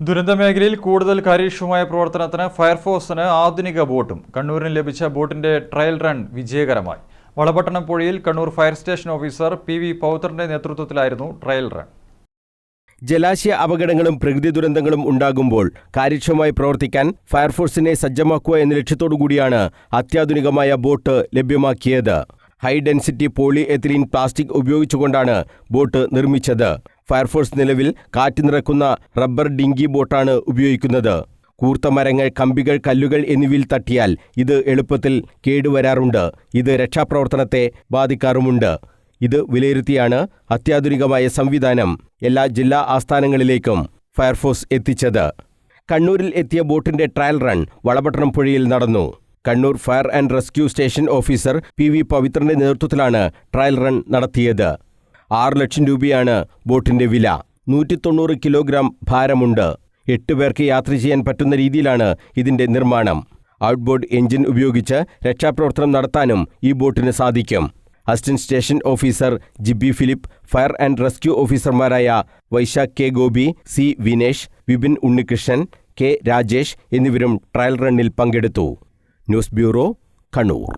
ദുരന്തമേഖലയിൽ കൂടുതൽ കാര്യക്ഷമമായ പ്രവർത്തനത്തിന് ഫയർഫോഴ്സിന് ആധുനിക ബോട്ടും കണ്ണൂരിന് ലഭിച്ച ബോട്ടിന്റെ ട്രയൽ റൺ വിജയകരമായി. വളപട്ടണം പുഴയിൽ Kannur fire station officer P V. പൗത്രന്റെ നേതൃത്വത്തിലായിരുന്നു ട്രയൽ റൺ. ജലാശയ അപകടങ്ങളും പ്രകൃതി ദുരന്തങ്ങളും ഉണ്ടാകുമ്പോൾ കാര്യക്ഷമമായി പ്രവർത്തിക്കാൻ ഫയർഫോഴ്സിനെ സജ്ജമാക്കുക എന്ന ലക്ഷ്യത്തോടുകൂടിയാണ് അത്യാധുനികമായ ബോട്ട് ലഭ്യമാക്കിയത്. High density polyethylene plastic ഉപയോഗിച്ചുകൊണ്ടാണ് ബോട്ട് നിർമ്മിച്ചത്. ഫയർഫോഴ്സ് നിലവിൽ കാറ്റ് നിറക്കുന്ന റബ്ബർ ഡിങ്കി ബോട്ടാണ് ഉപയോഗിക്കുന്നത്. കൂർത്ത മരങ്ങൾ, കമ്പികൾ, കല്ലുകൾ എന്നിവയിൽ തട്ടിയാൽ ഇത് എളുപ്പത്തിൽ കേടുവരാറുണ്ട്. ഇത് രക്ഷാപ്രവർത്തനത്തെ ബാധിക്കാറുമുണ്ട്. ഇത് വിലയിരുത്തിയാണ് അത്യാധുനികമായ സംവിധാനം എല്ലാ ജില്ലാ ആസ്ഥാനങ്ങളിലേക്കും ഫയർഫോഴ്സ് എത്തിച്ചത്. കണ്ണൂരിൽ എത്തിയ ബോട്ടിന്റെ ട്രയൽ റൺ വളപട്ടണം പുഴയിൽ നടന്നു. Kannur fire and rescue station officer P V. പവിത്രന്റെ നേതൃത്വത്തിലാണ് ട്രയൽ റൺ നടത്തിയത്. 6 ലക്ഷം രൂപയാണ് ബോട്ടിന്റെ വില. 190 കിലോഗ്രാം ഭാരമുണ്ട്. 8 പേർക്ക് യാത്ര ചെയ്യാൻ പറ്റുന്ന രീതിയിലാണ് ഇതിന്റെ നിർമ്മാണം. ഔട്ട്ബോർഡ് എഞ്ചിൻ ഉപയോഗിച്ച് രക്ഷാപ്രവർത്തനം നടത്താനും ഈ ബോട്ടിന് സാധിക്കും. Assistant station officer Jibi Philip, fire and rescue ഓഫീസർമാരായ Vaisakh K. Gopi, C. Vinesh, Vipin Unnikrishnan, K. Rajesh എന്നിവരും ട്രയൽ റണ്ണിൽ പങ്കെടുത്തു. News bureau, Kannur.